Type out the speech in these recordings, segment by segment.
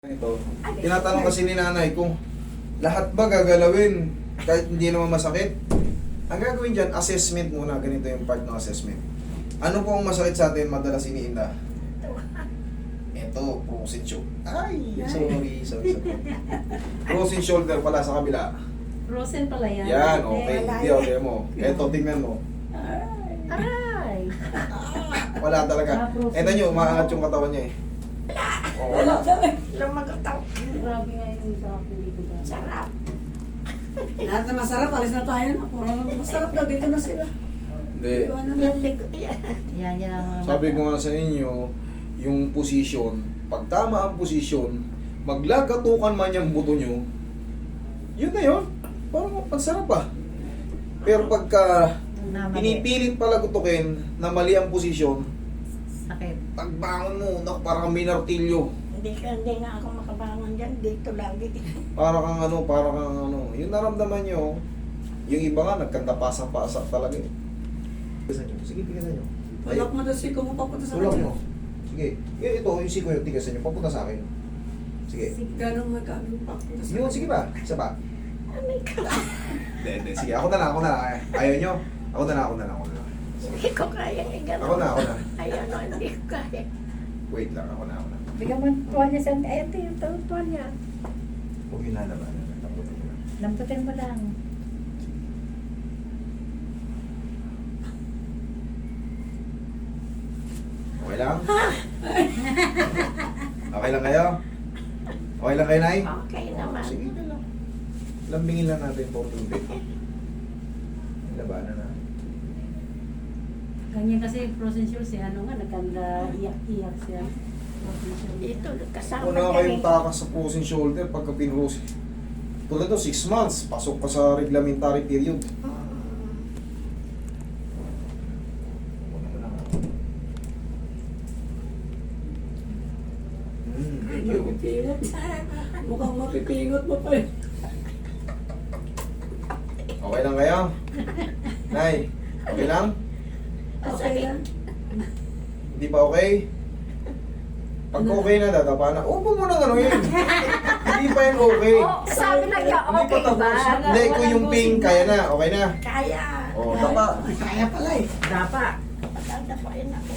Ito, tinatanong kasi ni nanay kung lahat ba gagalawin kahit hindi naman masakit. Ang gagawin dyan, assessment muna. Ganito yung part ng assessment. Ano po ang masakit sa atin madalas iniinda? Ito, frozen shoulder. Ay, sorry. Frozen shoulder pala sa kabila. Frozen pala yan. Yan, okay. Hindi, okay mo. Ito, tingnan mo. Aray! Wala talaga. Ito nyo, umaangat yung katawan niya eh. Oh, wala. Lumagataw. Grabe nga yung dako dito ba? Sarap. Lahat na masarap, alis na tayo na. Puro masarap daw, dito na sila. Hindi. Iwan na Yung lang. likod yan. Yan ang mga... Sabi ko nga sa inyo, yung posisyon, pag tama ang posisyon, maglagatukan man yung buto nyo, yun na yun. Parang pansarap pa. Pero pagka pinipilit pala gutukin na mali ang posisyon, Sakit. pagbangon mo, parang kang minartilyo. Hindi nga ako makabangon dyan. Dito lagi. Parang kang ano. Yung naramdaman nyo, yung iba nga, nagkanta-pasa-pasa talaga eh. Tigasan nyo. Sige, tigasan nyo. Walak mo daw siko mo papunta sa Tulak kanya. nyo. Sige. Ito, yung siko yung tigasan nyo. Papunta sa akin. Sige. Ganong magkano papunta sa Yun, sige ba? Isa pa. Ano ka? Hindi. Sige, ako na lang. Ayaw nyo? Ako na lang. Hindi ko kaya i-gano'n. Ako na. Ayan o, hindi ko kaya. Wait lang, ako na. Bigyan mo tuwan niya sa... Ito yung tuwan niya. Huwag yung lalabanan. Lambutin mo lang. Lamputin mo lang. Okay lang? Okay lang kayo? Okay lang kayo, Nay? Okay naman. Sige na lang. Lambingin lang natin po tubig. Labanan na. Ganyan kasi frozen shoes eh. Ano nga, nagkanda iyak-iyak siya. Frozen shoes. Dito, kasama Una kayong takas sa frozen shoulder pagka pinrose. Tulad ito, 6 months. Pasok pa sa reglementary period. Thank you. Mapipingot. Mukhang mapipingot mo pa eh. Okay lang kayo? Nay, okay lang? Okay lang. Hindi pa okay? Pagka okay na, dadapa na. Upo mo na ano yun. Hindi pa yan okay. Sabi na niya, Hindi pa okay ba? tapos. Hindi, kung yung pain, kaya na. Okay na. Kaya. O, dapa. Kaya pala eh. Dapa. Patatapain ako.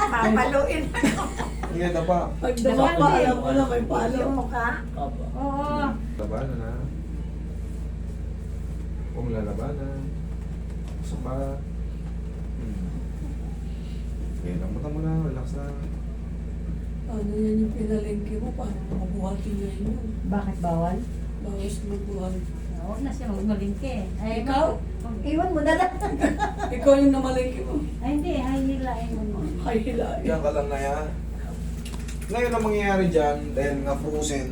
Papaluin ako. Hindi, dapa. Pag dama pa, alam mo na may palo. Yung mukha. Oo. Labanan na. Huwag lalabanan. Gusto pa. Okay, lambutan mo na. Relax na. Ano yan yung pinalengke mo? Paano mabuhatin niya yun? Bakit bawal? Bawas magbuhat. Huwag na siya magmalingke. Ay, Ikaw? Iwan mo na lang. Ikaw yung namalengke mo. Ay, hindi. Ay, nilain mo. Ay, hilahin. Diyan ka lang na yan. Ngayon ang mangyayari dyan, dahil nga frozen,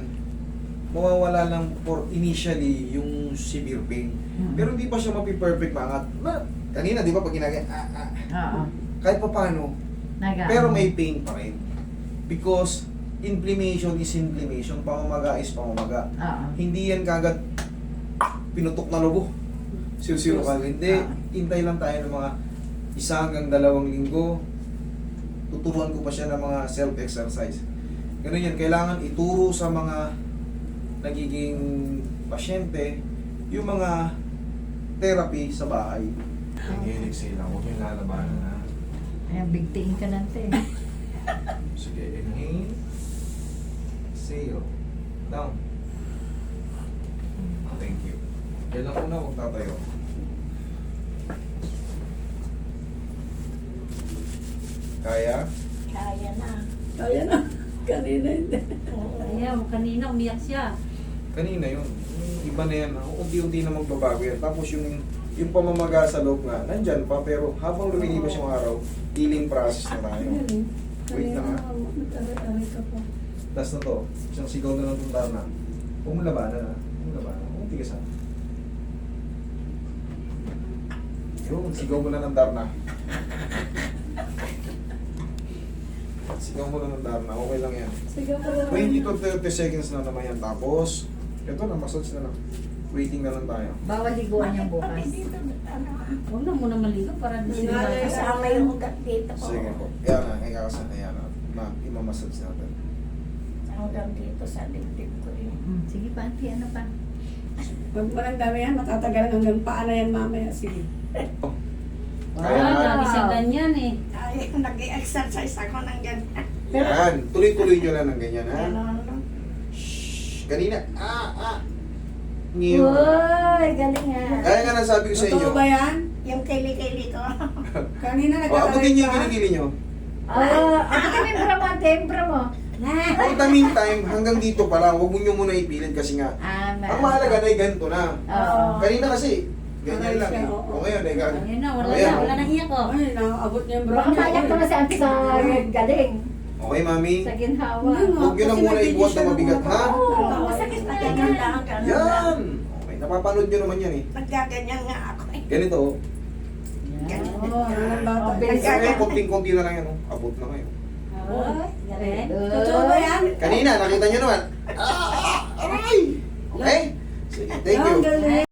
mawawala lang for initially yung severe pain. Pero hindi pa siya mapi-perfect maangat. Kanina, di ba, pag ginagaya, Oo. kahit pa paano, pero may pain pa rin. Because inflammation is inflammation, pamamaga is pamamaga. Oo. Hindi yan kagad pinutok na lobo. Siro-siro ka. Hindi. Hintay lang tayo ng mga 1 hanggang 2 linggo. Tuturuan ko pa siya ng mga self-exercise. Ganun yan. Kailangan ituro sa mga nagiging pasyente yung mga therapy sa bahay. Inhale, exhale lang. Huwag yung lalabanan na. Ayan, bigtiin ka nante. Sige, inhale. Exhale. Down. Thank you. Kailan ko na huwag tatayo. Kaya? Kaya na. Kaya na. Kanina hindi. Ayan, kanina umiyak siya. Kanina yun. Iba na yan. Unti-unti na magbabago yan. Tapos yung pamamaga sa loob nga, nandyan pa. Pero habang lumilipas yung araw, healing process na tayo. Wait na nga. Nag-aray ka pa. Last na to. Isang sigaw na ng tundar na. Huwag mo labanan ha. Huwag mo labanan. Huwag mo tigasan. Yun, sigaw mo na ng darna. Sigaw mo na ng darna. Okay lang yan. Sige pa lang. 20 to 30 seconds na naman yan. Tapos, ito na, massage na lang. Waiting na lang tayo. Bawal liguan yung bukas. Dito, ano, Huwag na muna maligo para di sila. Nangyari kasama yung ugat dito ko. Sige po. Ayan na, ikakasan. Ayan na. Imamassage natin. hanggang dito sa dibdib ko eh. Sige pa, auntie, ano pa? Huwag mo lang dami yan, matatagalan hanggang paa na yan mamaya. Sige. Kaya Ah, nga. lagi siya ganyan eh. Ay, nag-exercise ako ng ganyan. Yan, tuloy-tuloy nyo lang ng ganyan, ha? Ano? Shhh, kanina, Ngiyo. Uy, galing nga. Kaya nga nasabi ko sa inyo, Totoo ba yan? Yung kili-kili ko. Kanina abutin nyo yung ka. kilikili nyo. Ako tinimbra mo, tinimbra mo. For the meantime, hanggang dito pa lang, huwag mo nyo muna ipilit kasi nga, ang mahalaga na ganito na. Oo. Kanina kasi, ganyan lang eh. Aray siya, oo. O ngayon, Ayun na, wala Ayan, na, oh. wala nang iyak oh. Ay, nakakabot niya yung bro. Baka mayak naman si Auntie sa galing. Okay, mami. Sa ginhawa. Huwag nyo na muna ibuhat na mabigat, ha? Oo, masakit na ganyan lang. ganun lang. Yan! Okay, napapanood nyo naman yan eh. Naggaganyan nga ako eh. Ganito, oh. Oo, ang bata. Bilis. Kaya konting-konti na lang yan, oh. Abot na kayo. Oh, galing. Totoo ba yan? Kanina, nakita nyo naman. Aray! Okay? Sige, thank you. Ang galing.